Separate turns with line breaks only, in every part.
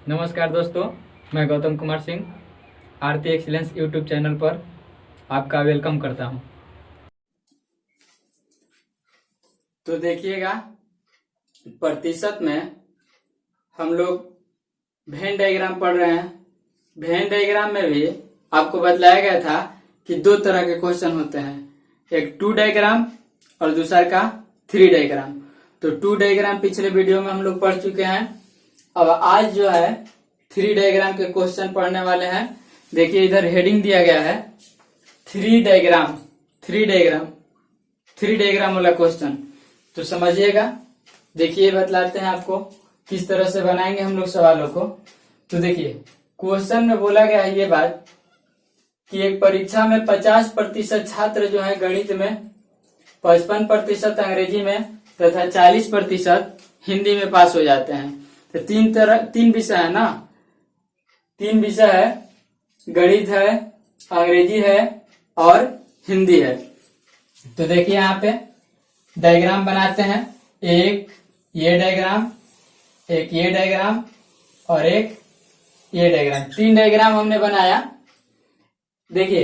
नमस्कार दोस्तों, मैं गौतम कुमार सिंह आरती एक्सीलेंस यूट्यूब चैनल पर आपका वेलकम करता हूं। तो देखिएगा, प्रतिशत में हम लोग वेन डायग्राम पढ़ रहे हैं। वेन डायग्राम में भी आपको बतलाया गया था कि दो तरह के क्वेश्चन होते हैं, एक 2 डायग्राम और दूसरा का 3 डायग्राम। तो 2 डायग्राम पिछले वीडियो में हम लोग पढ़ चुके हैं। अब आज जो है 3 डायग्राम के क्वेश्चन पढ़ने वाले हैं। देखिए, इधर हेडिंग दिया गया है 3 डायग्राम वाला क्वेश्चन। तो समझिएगा, देखिए बतलाते हैं आपको किस तरह से बनाएंगे हम लोग सवालों को। तो देखिए, क्वेश्चन में बोला गया है ये बात कि एक परीक्षा में 50% छात्र जो है गणित में, 55% अंग्रेजी में तथा 40% हिंदी में पास हो जाते हैं। तो तीन विषय है ना, 3 विषय है, गणित है, अंग्रेजी है और हिंदी है। तो देखिए यहाँ पे डायग्राम बनाते हैं, एक ये डायग्राम, एक ये डायग्राम और एक ये डायग्राम। 3 डायग्राम हमने बनाया। देखिए,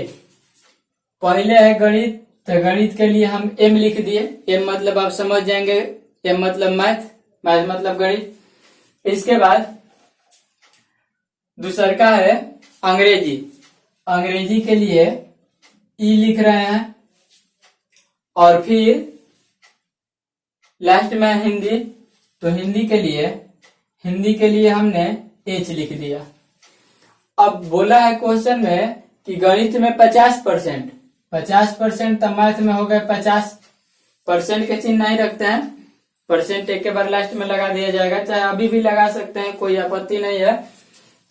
पहले है गणित, तो गणित के लिए हम एम लिख दिए। एम मतलब आप समझ जाएंगे, एम मतलब मैथ मतलब गणित। इसके बाद दूसरा का है अंग्रेजी के लिए ई लिख रहे हैं और फिर लास्ट में हिंदी। तो हिंदी के लिए हमने एच लिख दिया। अब बोला है क्वेश्चन में कि गणित में 50%, तो मैथ में हो गए 50%। के चिन्ह नहीं रखते हैं, परसेंट एक के बार लास्ट में लगा दिया जाएगा, चाहे अभी भी लगा सकते हैं, कोई आपत्ति नहीं है।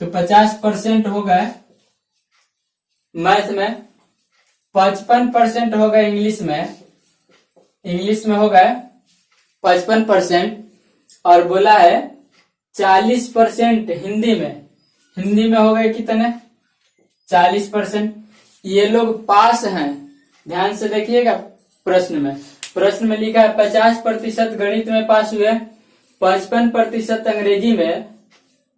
तो 50% हो गए मैथ में, 55% हो गए इंग्लिश में हो गए 55%, और बोला है 40% हिंदी में हो गए कितने, 40%। ये लोग पास हैं। ध्यान से देखिएगा, प्रश्न में लिखा है 50% गणित में पास हुए, 55% अंग्रेजी में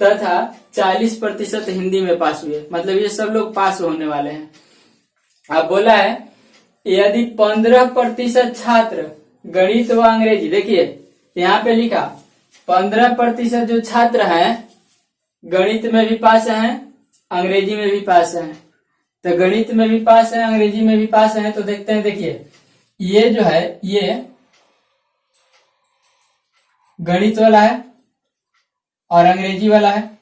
तथा 40% हिंदी में पास हुए। मतलब ये सब लोग पास होने वाले हैं। अब बोला है यदि 15% छात्र गणित व अंग्रेजी, देखिए यहाँ पे लिखा 15% जो छात्र हैं गणित में भी पास हैं, अंग्रेजी में भी पास हैं। तो गणित में भी पास है, अंग्रेजी में भी पास है। तो देखते हैं, देखिए ये जो है ये गणित वाला है और अंग्रेजी वाला है,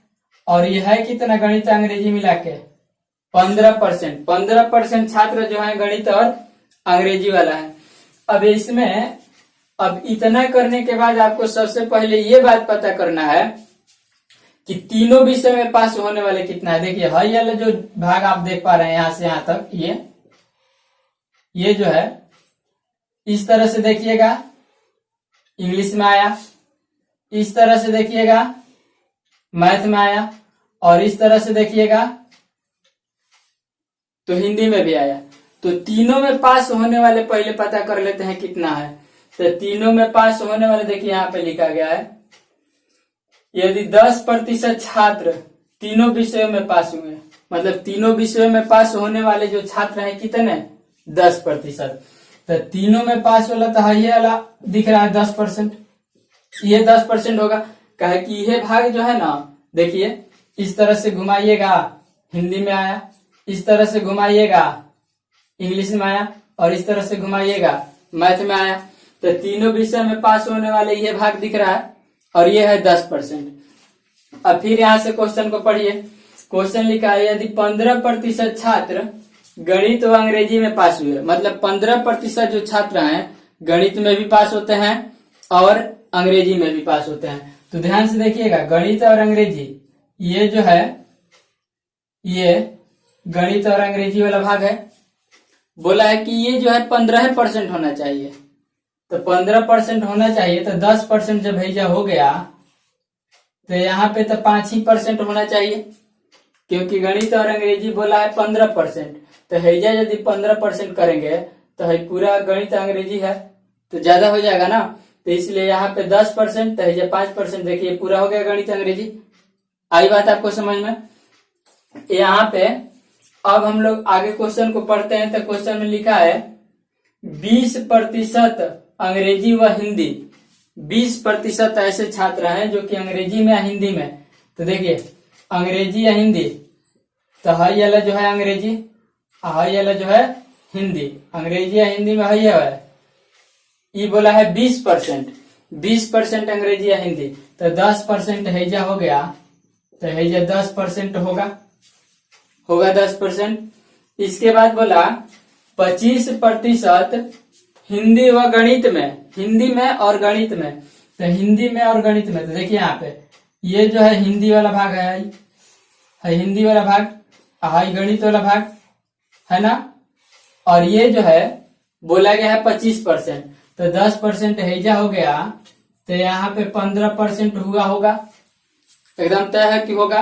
और ये है कितना गणित अंग्रेजी मिला के 15% छात्र जो है गणित और अंग्रेजी वाला है। अब इसमें अब इतना करने के बाद आपको सबसे पहले ये बात पता करना है कि तीनों विषय में पास होने वाले कितना है। देखिए हाई वाला जो भाग आप देख पा रहे हैं, यहां से यहां तक, ये जो है इस तरह से देखिएगा, इंग्लिश में आया, इस तरह से देखिएगा मैथ में आया, और इस तरह से देखिएगा तो हिंदी में भी आया। तो तीनों में पास होने वाले पहले पता कर लेते हैं कितना है। तो तीनों में पास होने वाले देखिए यहाँ पे लिखा गया है, यदि 10% छात्र तीनों विषयों में पास हुए, मतलब तीनों विषयों में पास होने वाले जो छात्र हैं कितने, 10%। तो तीनों में पास वाला तो ये वाला दिख रहा है 10%, ये 10% होगा। कहे कि यह भाग जो है ना, देखिए इस तरह से घुमाइएगा हिंदी में आया, इस तरह से घुमाइएगा इंग्लिश में आया, और इस तरह से घुमाइएगा मैथ में आया। तो तीनों विषय में पास होने वाले ये भाग दिख रहा है, और ये है 10%। अब फिर यहां से क्वेश्चन को पढ़िए। क्वेश्चन लिखा है यदि 15% छात्र गणित व अंग्रेजी में पास हुए, मतलब 15% जो छात्र हैं गणित में भी पास होते हैं और अंग्रेजी में भी पास होते हैं। तो ध्यान से देखिएगा, गणित और अंग्रेजी, ये जो है ये गणित और अंग्रेजी वाला भाग है। बोला है कि ये जो है 15% होना चाहिए। तो 15% होना चाहिए, तो 10% जब भैया हो गया तो यहाँ पे तो 5% होना चाहिए, क्योंकि गणित और अंग्रेजी बोला है 15%। तो हैजा यदि 15% करेंगे तो है पूरा गणित अंग्रेजी है तो ज्यादा हो जाएगा ना। तो इसलिए यहाँ पे 10%, तो हैजा 5%। देखिए पूरा हो गया गणित अंग्रेजी। आई बात आपको समझ में? यहाँ पे अब हम लोग आगे क्वेश्चन को पढ़ते हैं। तो क्वेश्चन में लिखा है 20% अंग्रेजी व हिंदी। 20% ऐसे छात्र हैं जो कि अंग्रेजी में या हिंदी में, तो देखिए अंग्रेजी या हिंदी, तो हाई वाला जो है अंग्रेजी, हाई वाला जो है हिंदी। अंग्रेजी या हिंदी में हाई है, ये बोला है 20%। 20% अंग्रेजी या हिंदी, तो 10% हैजा हो गया, तो हैजा 10% होगा 10%। इसके बाद बोला 25% हिंदी व गणित में, हिंदी में और गणित में। तो हिंदी में और गणित में, तो देखिए यहाँ पे ये जो है हिंदी वाला भाग है हिंदी वाला भाग, हाई गणित वाला भाग है ना। और ये जो है बोला गया है 25%, तो 10% हैजा हो गया, तो यहाँ पे 15% हुआ होगा, एकदम तय है कि होगा।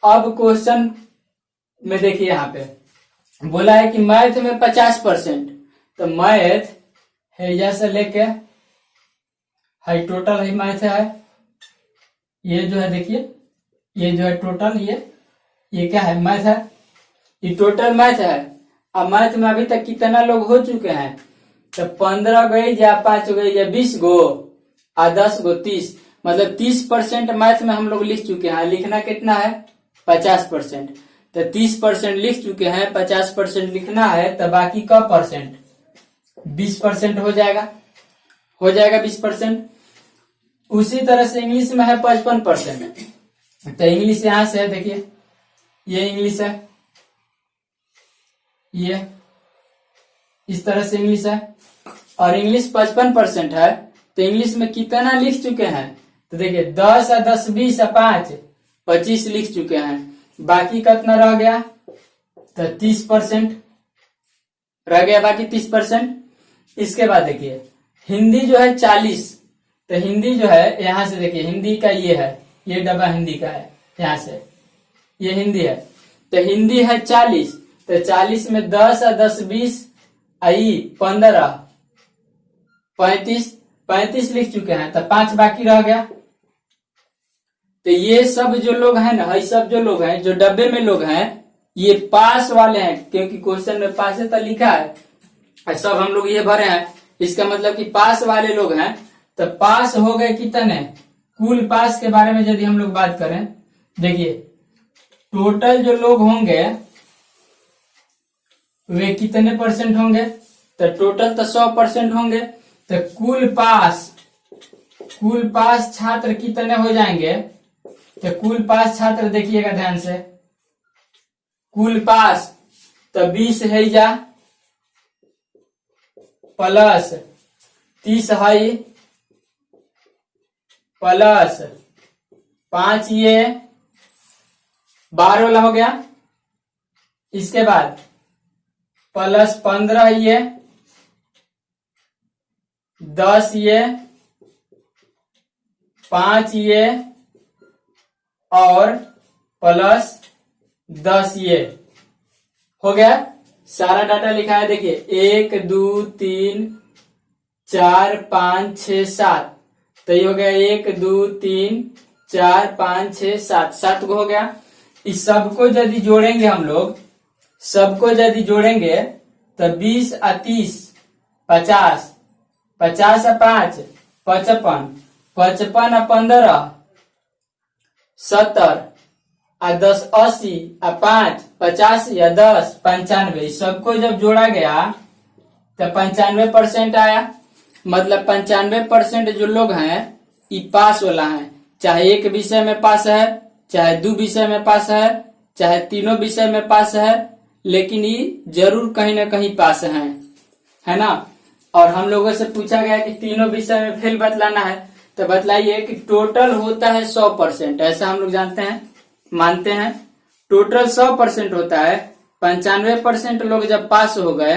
अब क्वेश्चन में देखिए यहाँ पे बोला है कि मैथ में 50%, तो मैथ हैजा से लेके हाई टोटल है मैथ है, ये जो है देखिए ये जो है टोटल, ये क्या है मैथ है, ये टोटल मैथ है। अब मैथ में अभी तक कितना लोग हो चुके हैं, तो 15 गई या 5 गई या 20 गो और 10 गो 30, मतलब 30% मैथ में हम लोग लिख चुके हैं। लिखना कितना है 50%, तो 30% लिख चुके हैं, 50% लिखना है, तो बाकी का परसेंट 20% हो जाएगा 20%। उसी तरह से इंग्लिश में है 55%, तो इंग्लिश यहां से है, देखिए ये इंग्लिश है, ये इस तरह से इंग्लिश है, और इंग्लिश 55% है, तो इंग्लिश में कितना लिख चुके हैं, तो देखिए 10 या 10 20 या 5 25 लिख चुके हैं, बाकी कितना रह गया, तो 30% रह गया, बाकी 30%। इसके बाद देखिए हिंदी जो है 40, तो हिंदी जो है यहां से देखिए हिंदी का ये है, ये डब्बा हिंदी का है, यहां से ये हिंदी है, तो हिंदी है 40, तो 40 में 10 या 10 20 आई 15 35 लिख चुके हैं, तो 5 बाकी रह गया। तो ये सब जो लोग हैं ना, ये सब जो लोग हैं जो डब्बे में लोग हैं, ये पास वाले हैं, क्योंकि क्वेश्चन में पास है तो लिखा है, सब हम लोग ये भरे हैं, इसका मतलब कि पास वाले लोग हैं। तो पास हो गए कितने, कुल पास के बारे में यदि हम लोग बात करें, देखिए टोटल जो लोग होंगे वे कितने परसेंट होंगे, तो टोटल तो 100% होंगे, तो कुल पास छात्र कितने हो जाएंगे, तो कुल पास छात्र देखिएगा ध्यान से, कुल पास तो 20 है जा प्लस 30 है प्लस 5, ये 12 वाला हो गया। इसके बाद प्लस 15 ये 10 ये 5 ये और प्लस 10 ये हो गया। सारा डाटा लिखा है, देखिए 1 2 3 4 5 6 7, तो ये हो गया 1 2 3 4 5 6 7, 7 को हो गया। इस सबको यदि जोड़ेंगे हम लोग, सबको यदि जोड़ेंगे तो 20 और 30 50, 50 और 5 55, 55 और 15 70 और 10 80 और 5 50 या 10 95, सबको जब जोड़ा गया तो 95% आया। मतलब 95% जो लोग हैं ये पास वाला है, चाहे एक विषय में पास है, चाहे 2 विषय में पास है, चाहे 3 विषय में पास है, लेकिन ये जरूर कहीं ना कहीं पास है ना। और हम लोगों से पूछा गया कि 3 विषय में फेल बतलाना है, तो बतलाइए कि टोटल होता है 100%, ऐसा हम लोग जानते हैं, मानते हैं टोटल 100% होता है। 95% लोग जब पास हो गए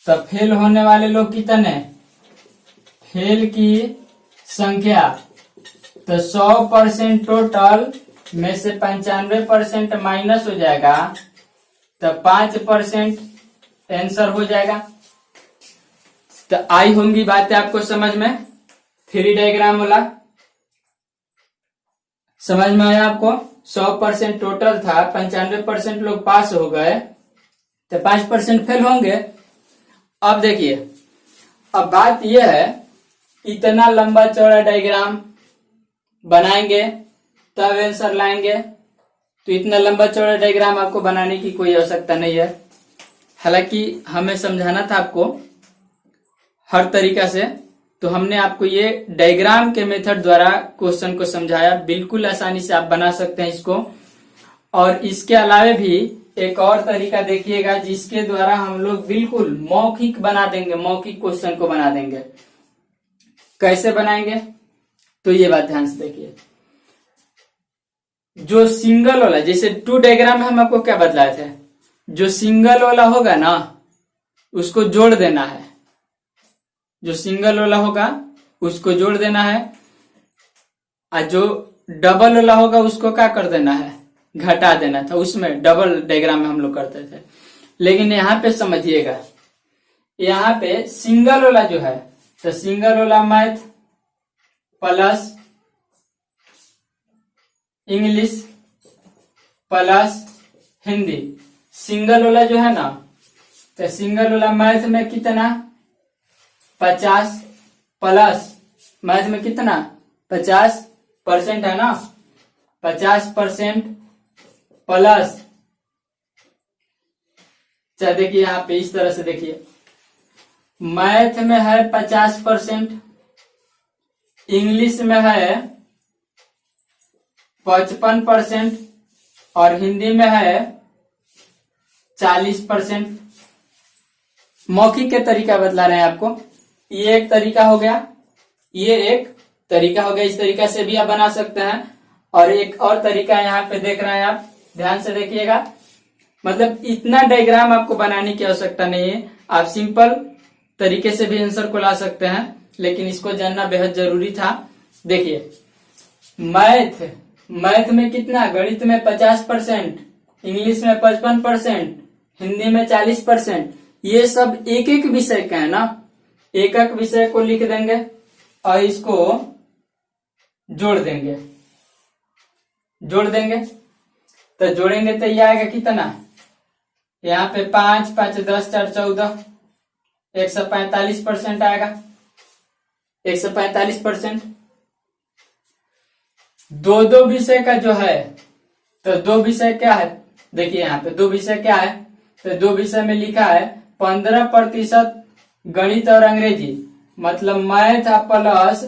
तो फेल होने वाले लोग कितने, फेल की संख्या, तो 100% टोटल में से 95% माइनस हो जाएगा, तो 5% आंसर हो जाएगा। तो आई होंगी बातें आपको समझ में, 3 डायग्राम वाला। समझ में आया आपको? 100% टोटल था, 95% लोग पास हो गए, तो 5% फेल होंगे। अब देखिए, अब बात यह है, इतना लंबा चौड़ा डायग्राम बनाएंगे तब आंसर लाएंगे, तो इतना लंबा चौड़ा डायग्राम आपको बनाने की कोई आवश्यकता नहीं है। हालांकि हमें समझाना था आपको हर तरीका से, तो हमने आपको ये डायग्राम के मेथड द्वारा क्वेश्चन को समझाया। बिल्कुल आसानी से आप बना सकते हैं इसको। और इसके अलावा भी एक और तरीका देखिएगा जिसके द्वारा हम लोग बिल्कुल मौखिक बना देंगे, मौखिक क्वेश्चन को बना देंगे। कैसे बनाएंगे? तो ये बात ध्यान से देखिए। जो सिंगल वाला, जैसे 2 डायग्राम में हम आपको क्या बतलाए थे, जो सिंगल वाला होगा ना उसको जोड़ देना है, जो सिंगल वाला होगा उसको जोड़ देना है, और जो डबल वाला होगा उसको क्या कर देना है, घटा देना था। उसमें डबल डायग्राम में हम लोग करते थे। लेकिन यहाँ पे समझिएगा, यहाँ पे सिंगल वाला जो है, तो सिंगल वाला math plus English plus Hindi, single वाला जो है ना, तो सिंगल वाला मैथ में कितना 50 प्लस मैथ में कितना 50% है ना, 50% प्लस, चाहे देखिए यहाँ पे इस तरह से देखिए, मैथ में है 50%, इंग्लिश में है 55% और हिंदी में है 40%। मौखिक के तरीका बतला रहे हैं आपको। ये एक तरीका हो गया, ये एक तरीका हो गया। इस तरीका से भी आप बना सकते हैं। और एक और तरीका यहाँ पे देख रहे हैं आप, ध्यान से देखिएगा। मतलब इतना डायग्राम आपको बनाने की आवश्यकता नहीं है, आप सिंपल तरीके से भी आंसर को ला सकते हैं, लेकिन इसको जानना बेहद जरूरी था। देखिए, मैथ में कितना, गणित में 50%, इंग्लिश में 55%, हिंदी में 40%। ये सब एक एक विषय का है ना, एक एक विषय को लिख देंगे और इसको जोड़ देंगे, तो जोड़ेंगे तो ये आएगा कितना, यहाँ पे 5 5 10 4 14, 145% आएगा, 145%। दो विषय का जो है, तो 2 विषय क्या है, देखिए यहाँ पे 2 विषय क्या है, तो 2 विषय में लिखा है 15% गणित और अंग्रेजी, मतलब मैथ प्लस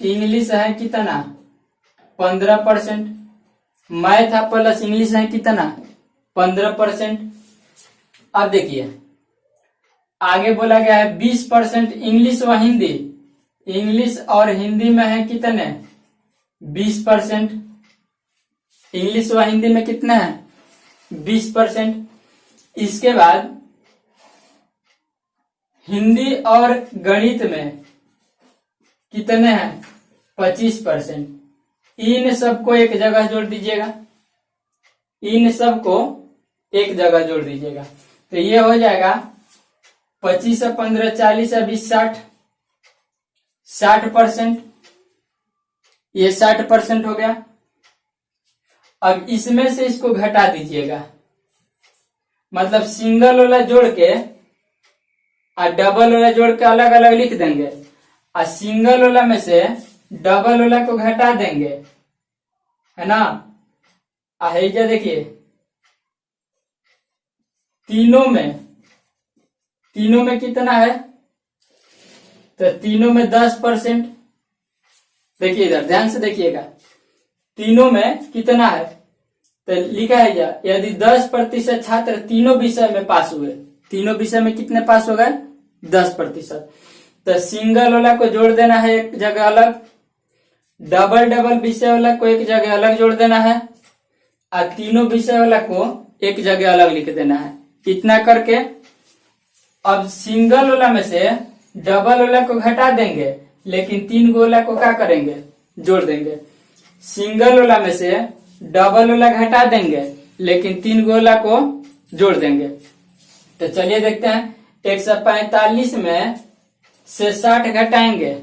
इंग्लिश है कितना 15%, मैथ प्लस इंग्लिश है कितना 15%। अब देखिए आगे बोला गया है 20% इंग्लिश व हिंदी, इंग्लिश और हिंदी में है कितने 20%, इंग्लिश व हिंदी में कितना है 20%। इसके बाद हिंदी और गणित में कितने हैं 25%। इन सबको एक जगह जोड़ दीजिएगा, इन सबको एक जगह जोड़ दीजिएगा, तो ये हो जाएगा 25 से 15 40 से 20 60%, ये 60% हो गया। अब इसमें से इसको घटा दीजिएगा, मतलब सिंगल वाला जोड़ के और डबल वाला जोड़ के अलग अलग लिख देंगे, और सिंगल वाला में से डबल वाला को घटा देंगे, है ना। आइए देखिए, तीनों में कितना है, तो तीनों में 10%। देखिए इधर ध्यान से देखिएगा, तीनों में कितना है, तो लिखा है यदि 10% छात्र तीनों विषय में पास हुए, तीनों विषय में कितने पास हो गए 10%, तो सिंगल वाला को जोड़ देना है एक जगह अलग, डबल विषय वाला को एक जगह अलग जोड़ देना है, और तीनों विषय वाला को एक जगह अलग लिख देना है। इतना करके अब सिंगल वाला में से डबल वाला को घटा देंगे, लेकिन 3 गोला को क्या करेंगे जोड़ देंगे। सिंगल वाला में से डबल वाला घटा देंगे, लेकिन 3 गोला को जोड़ देंगे। तो चलिए देखते हैं, 145 में से 60 घटाएंगे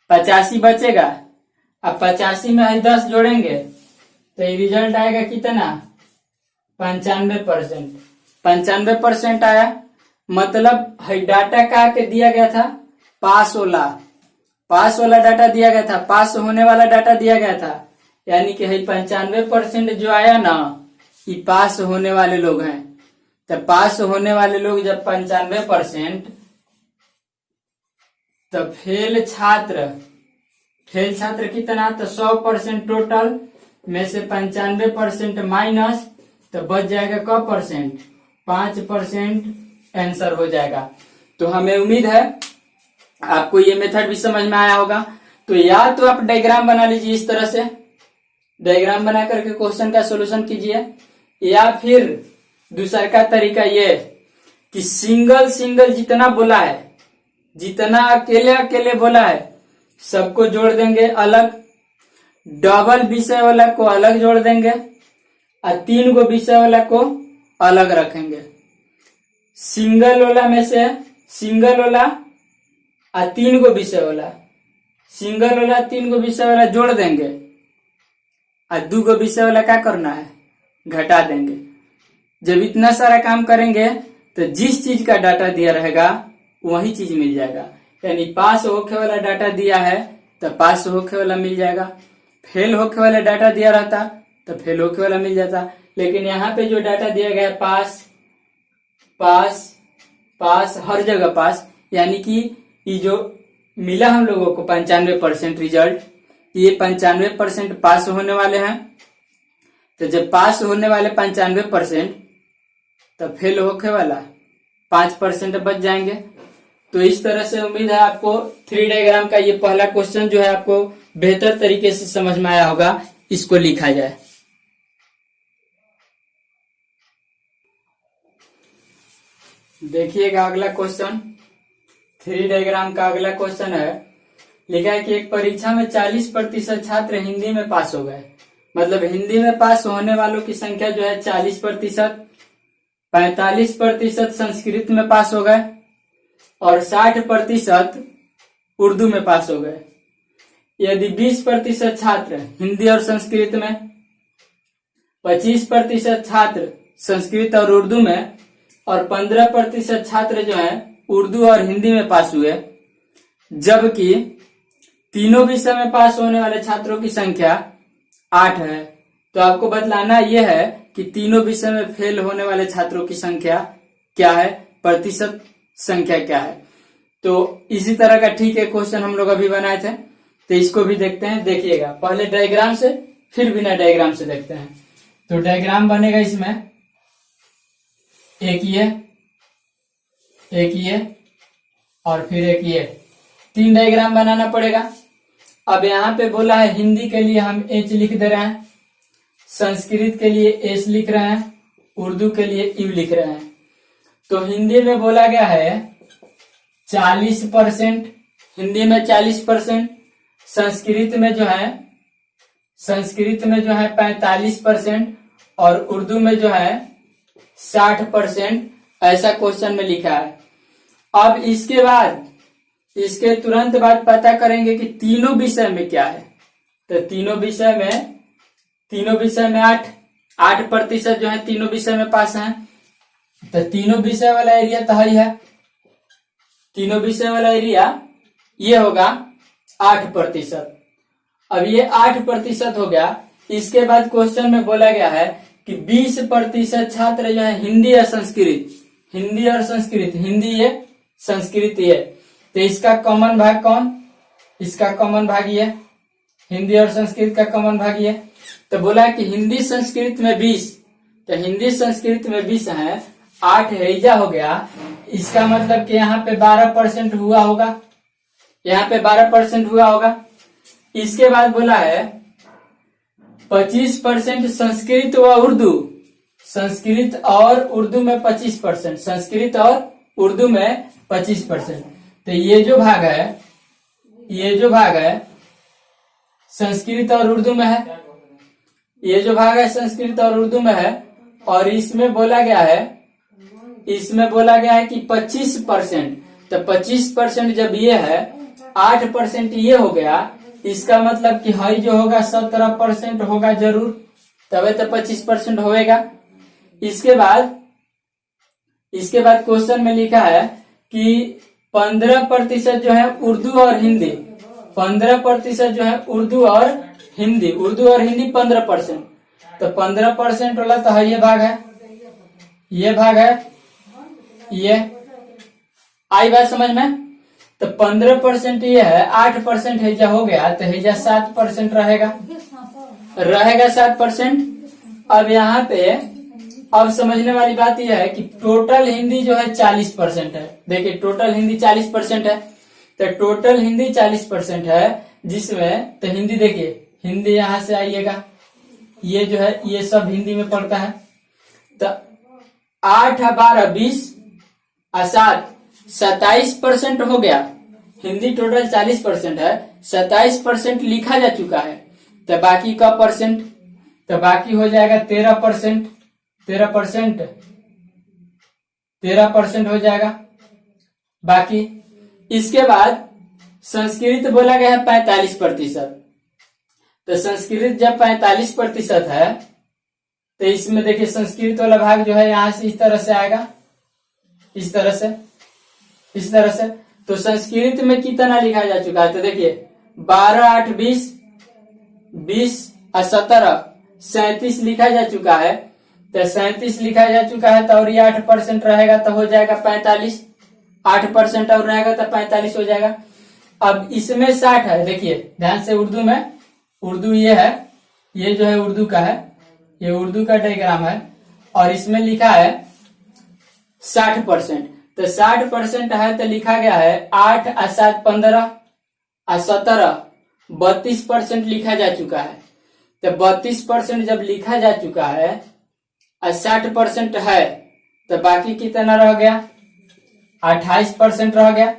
85 बचेगा, अब 85 में 10 जोड़ेंगे तो ये रिजल्ट आएगा कितना? 95%। 95% आया, मतलब है डाटा का के दिया गया था पास वाला डाटा दिया गया था, पास होने वाला डाटा दिया गया था, यानी कि 95% जो आया ना, ये पास होने वाले लोग हैं। तो पास होने वाले लोग जब 95%, तो फेल छात्र कितना? तो 100% टोटल में से 95% माइनस, तो बच जाएगा क परसेंट? 5% आंसर हो जाएगा। तो हमें उम्मीद है आपको ये मेथड भी समझ में आया होगा। तो या तो आप डायग्राम बना लीजिए, इस तरह से डायग्राम बना करके क्वेश्चन का सॉल्यूशन कीजिए, या फिर दूसरा का तरीका ये कि सिंगल जितना बोला है, जितना अकेले बोला है सबको जोड़ देंगे अलग, डबल विषय वाला को अलग जोड़ देंगे और 3 गो विषय वाला को अलग रखेंगे। सिंगल वाला में से सिंगल वाला और 3 गो विषय वाला, सिंगल वाला 3 गो विषय वाला जोड़ देंगे और 2 गो विषय वाला क्या करना है? घटा देंगे। जब इतना सारा काम करेंगे तो जिस चीज का डाटा दिया रहेगा वही चीज मिल जाएगा। यानी पास होके वाला डाटा दिया है तो पास होके वाला मिल जाएगा, फेल होके वाला डाटा दिया रहता तो फेल होके वाला मिल जाता। लेकिन यहाँ पे जो डाटा दिया गया पास पास पास, हर जगह पास, यानी कि ये जो मिला हम लोगों को 95% रिजल्ट, ये 95% पास होने वाले हैं। तो जब पास होने वाले 95%, तो फेल होके वाला 5% बच जाएंगे। तो इस तरह से उम्मीद है आपको 3 डायग्राम का ये पहला क्वेश्चन जो है आपको बेहतर तरीके से समझ में आया होगा। इसको लिखा जाए। देखिएगा अगला क्वेश्चन, 3 डायग्राम का अगला क्वेश्चन है। लिखा है कि एक परीक्षा में 40% छात्र हिंदी में पास हो गए। मतलब हिंदी में पास होने वालों की संख्या जो है 40%, 45% संस्कृत में पास हो गए और 60% उर्दू में पास हो गए। यदि 20% छात्र हिंदी और संस्कृत में, 25% छात्र संस्कृत और उर्दू में और 15% छात्र जो है उर्दू और हिंदी में पास हुए, जबकि तीनों विषय में पास होने वाले छात्रों की संख्या 8 है, तो आपको बतलाना यह है कि तीनों विषय में फेल होने वाले छात्रों की संख्या क्या है, प्रतिशत संख्या क्या है। तो इसी तरह का ठीक है क्वेश्चन हम लोग अभी बनाए थे, तो इसको भी देखते हैं। देखिएगा पहले डायग्राम से फिर बिना डायग्राम से देखते हैं। तो डायग्राम बनेगा इसमें एक ये और फिर एक ये, 3 डायग्राम बनाना पड़ेगा। अब यहाँ पे बोला है हिंदी के लिए हम H लिख दे रहे हैं, संस्कृत के लिए S लिख रहे हैं, उर्दू के लिए U लिख रहे हैं। तो हिंदी में बोला गया है 40%, हिंदी में 40%, संस्कृत में जो है 45% और उर्दू में जो है 60%, ऐसा क्वेश्चन में लिखा है। अब इसके बाद, इसके तुरंत बाद पता करेंगे कि तीनों विषय में क्या है। तो तीनों विषय में 8% जो है तीनों विषय में पास हैं। तो तीनों विषय वाला एरिया तो ही है, तीनों विषय वाला एरिया ये होगा 8%। अब ये 8% हो गया। इसके बाद क्वेश्चन में बोला गया है कि 20% छात्र जो है हिंदी और संस्कृत, हिंदी ये संस्कृत ये, तो इसका कॉमन भाग कौन? इसका कॉमन भाग ये, हिंदी और संस्कृत का कॉमन भाग ये। तो बोला कि हिंदी संस्कृत में 20, तो हिंदी संस्कृत में 20 है, 8 हैजा हो गया। इसका मतलब कि यहाँ पे 12% हुआ होगा, यहाँ पे 12% हुआ होगा। इसके बाद बोला है 25% संस्कृत व उर्दू, संस्कृत और उर्दू में 25%, संस्कृत और उर्दू में 25%। तो ये जो भाग है संस्कृत और उर्दू में है, ये जो भाग है संस्कृत और उर्दू में है। और इसमें बोला गया है कि 25%, तो 25% जब ये है, 8% ये हो गया, इसका मतलब कि हई जो होगा 17% होगा जरूर, तभी तो 25% होएगा। इसके बाद क्वेश्चन में लिखा है कि 15% जो है उर्दू और हिंदी, 15% जो है उर्दू और हिंदी 15%, तो 15% वाला तो है ये भाग है, ये आई बात समझ में। तो 15% ये है, 8% हैजा हो गया, तो हैजा 7% रहेगा 7%। अब यहाँ पे अब समझने वाली बात यह है कि टोटल हिंदी जो है 40% है। देखिए टोटल हिंदी 40% है, तो टोटल हिंदी 40% है, जिसमें तो हिंदी देखिए, हिंदी यहाँ से आइएगा, ये जो है ये सब हिंदी में पड़ता है। तो 8 12 20 और 7 27% हो गया। हिंदी टोटल 40% है, 27% लिखा जा चुका है, तो बाकी का परसेंट, तो बाकी हो जाएगा 13% हो जाएगा बाकी। इसके बाद संस्कृत बोला गया है 45%, तो संस्कृत जब 45% है, तो इसमें देखिए संस्कृत वाला भाग जो है यहाँ से इस तरह से आएगा, इस तरह से। तो संस्कृत में कितना लिखा जा चुका है, तो देखिए 12 8 20 और 17 37 लिखा जा चुका है, तो 37 लिखा जा चुका है, तो और ये 8% रहेगा तो हो जाएगा 45, 8% और रहेगा तो 45 हो जाएगा। अब इसमें 60 है, देखिए ध्यान से, उर्दू में, उर्दू ये है, ये जो है उर्दू का है, ये उर्दू का डायग्राम है, और इसमें लिखा है 60%, तो 60% है, तो लिखा गया है 8 और 7 15 और 17 32% लिखा जा चुका है। तो 32% जब लिखा जा चुका है और 60% है, तो बाकी कितना रह गया, 28% रह गया।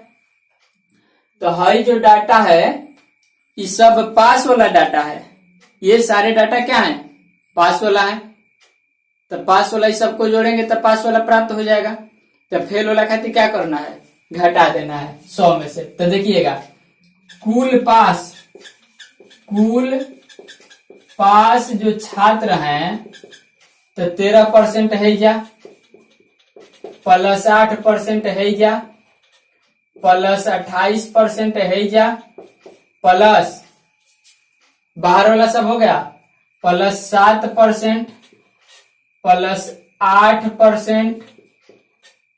तो हई जो डाटा है ये सब पास वाला डाटा है, ये सारे डाटा क्या है, पास वाला है। तो पास वाला इस सबको जोड़ेंगे तो पास वाला प्राप्त हो जाएगा। तो फेल वाला खातिर क्या करना है, घटा देना है 100 में से। तो देखिएगा कुल पास जो छात्र हैं, तो 13% है जा, प्लस 8% है जा, प्लस 28% है जा, प्लस बाहर वाला सब हो गया, प्लस 7%, प्लस 8%,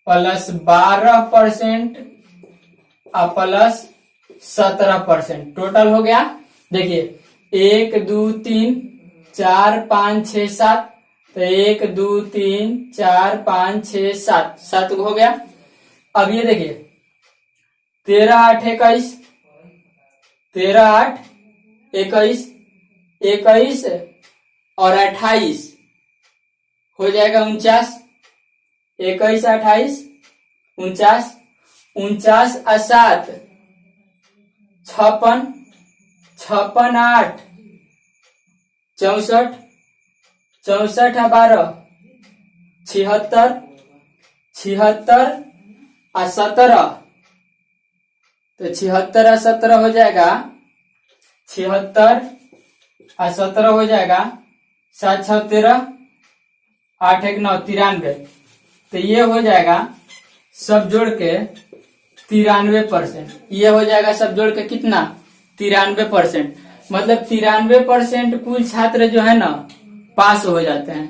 प्लस 12% और प्लस 17%, टोटल हो गया। देखिए 1 2 3 4 5 6 7, तो 1 2 3 4 5 6 7, 7 हो गया। अब ये देखिए 13 8 21, 13 8 21, 21 और 28 हो जाएगा 49, 21 28 49, 49 और 7 56, 56 8 64, 64 और 12 76, 76 और 17, तो 76 और 17 हो जाएगा, 76 और 17 हो जाएगा 7 6 13, 8 1 9 93, तो ये हो जाएगा सब जोड़ के 93%। ये हो जाएगा सब जोड़ के कितना, 93%। मतलब 93% कुल छात्र जो है ना पास हो जाते हैं।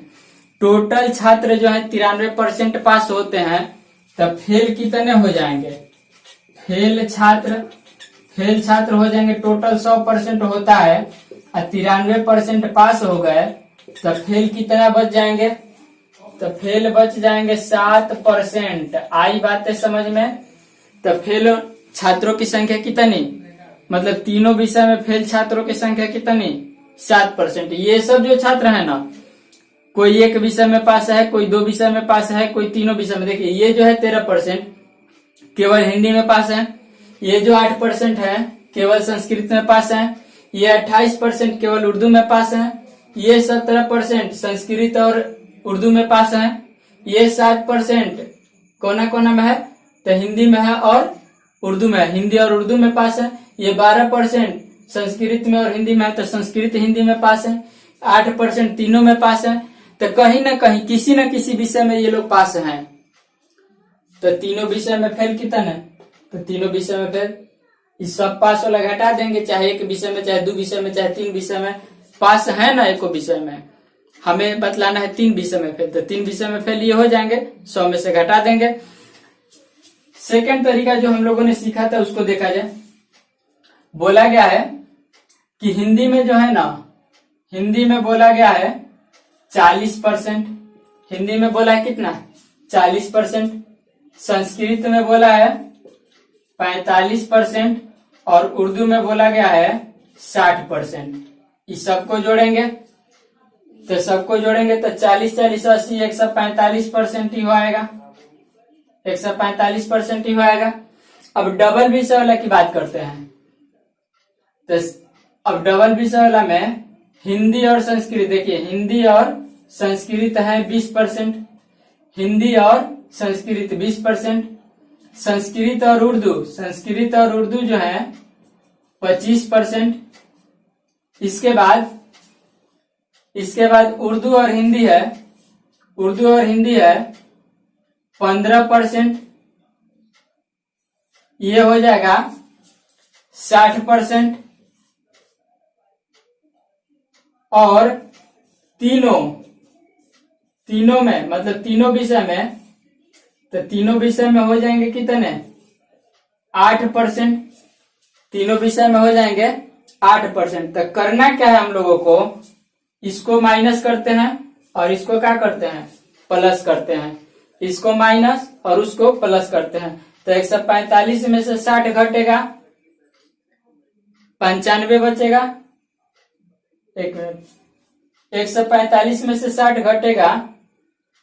टोटल छात्र जो है 93% पास होते हैं, तब फेल कितने हो जाएंगे, फेल छात्र हो जाएंगे। टोटल 100% होता है और 93% पास हो गए, तो फेल कितना बच जाएंगे, तो फेल बच जाएंगे 7%। आई बातें समझ में। तो फेल छात्रों की संख्या कितनी, मतलब तीनों विषय में फेल छात्रों की संख्या कितनी, 7%। ये सब जो छात्र है ना, कोई एक विषय में पास है, कोई 2 विषय में पास है, कोई तीनों विषय में। देखिए ये जो है 13% केवल हिंदी में पास है, ये जो 8% है केवल संस्कृत में पास है, ये 28% केवल उर्दू में पास है, ये 17% संस्कृत और उर्दू में पास है, ये 7% कोना कोना में है, तो हिंदी में है और उर्दू में है, हिंदी और उर्दू में पास है। ये 12% संस्कृत में और हिंदी में है तो संस्कृत हिंदी में पास है, 8% तीनों में पास है। तो कहीं ना कहीं किसी न किसी विषय में ये लोग पास हैं। तो तीनों विषय में फेल कितना है, तो तीनों विषय में फेल। इस सब पास वाला घटा देंगे, चाहे एक विषय में, चाहे 2 विषय में, चाहे 3 विषय में पास है ना। एको विषय में हमें बतलाना है 3 विषय में फेल, तो 3 विषय में फेल ये हो जाएंगे, 100 में से घटा देंगे। सेकंड तरीका जो हम लोगों ने सीखा था उसको देखा जाए। बोला गया है कि हिंदी में जो है ना, हिंदी में बोला गया है 40%, हिंदी में बोला है कितना 40%, संस्कृत में बोला है 45% और उर्दू में बोला गया है 60%। इस सबको जोड़ेंगे तो 40 40 80 145% ही हो आएगा, 145% ही हो आएगा। अब डबल विषय वाला की बात करते हैं। तो अब डबल विषय वाला में हिंदी और संस्कृत, देखिए हिंदी और संस्कृत है 20%, हिंदी और संस्कृत 20%, संस्कृत और उर्दू जो है 25%। इसके बाद उर्दू और हिंदी है 15%, ये हो जाएगा 60%। और तीनों में मतलब तीनों विषय में, तो तीनों विषय में हो जाएंगे कितने 8%, तीनों विषय में हो जाएंगे 8%। तो करना क्या है हम लोगों को, इसको माइनस करते हैं और इसको क्या करते हैं प्लस करते हैं, इसको माइनस और उसको प्लस करते हैं। तो 145 में से 60 घटेगा 95 बचेगा। एक मिनट, 145 में से 60 घटेगा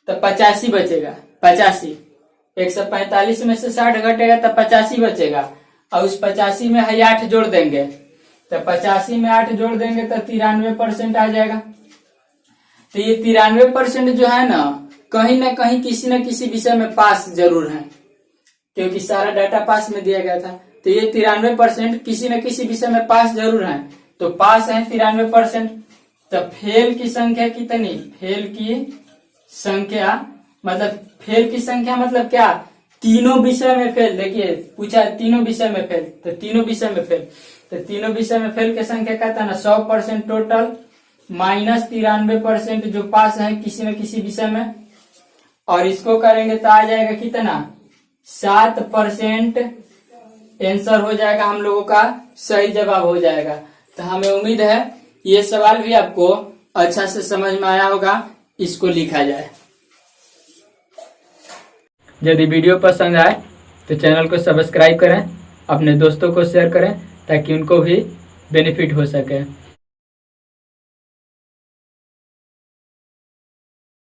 तो 85 बचेगा, 85। 145 में से 60 घटेगा तो 85 बचेगा और उस 85 में 8 जोड़ देंगे, तो 85 में 8 जोड़ देंगे तो 93% आ जाएगा। तो ये 93% जो है ना, कहीं ना कहीं किसी न किसी विषय में पास जरूर है, क्योंकि सारा डाटा पास में दिया गया था। तो ये 93% किसी न किसी विषय में पास जरूर है, तो पास है 93%। तो फेल की संख्या कितनी, फेल की संख्या मतलब क्या, तीनों विषय में फेल। देखिए पूछा तीनों विषय में फेल, तो तीनों विषय में फेल, तो तीनों विषय में फेल की संख्या कहता है ना 100% टोटल माइनस 93% जो पास है किसी न किसी विषय में, और इसको करेंगे तो आ जाएगा कितना 7%। आंसर हो जाएगा हम लोगों का, सही जवाब हो जाएगा। तो हमें उम्मीद है ये सवाल भी आपको अच्छा से समझ में आया होगा। इसको लिखा जाए। यदि वीडियो पसंद आए तो चैनल को सब्सक्राइब करें, अपने दोस्तों को शेयर करें ताकि उनको भी बेनिफिट हो सके।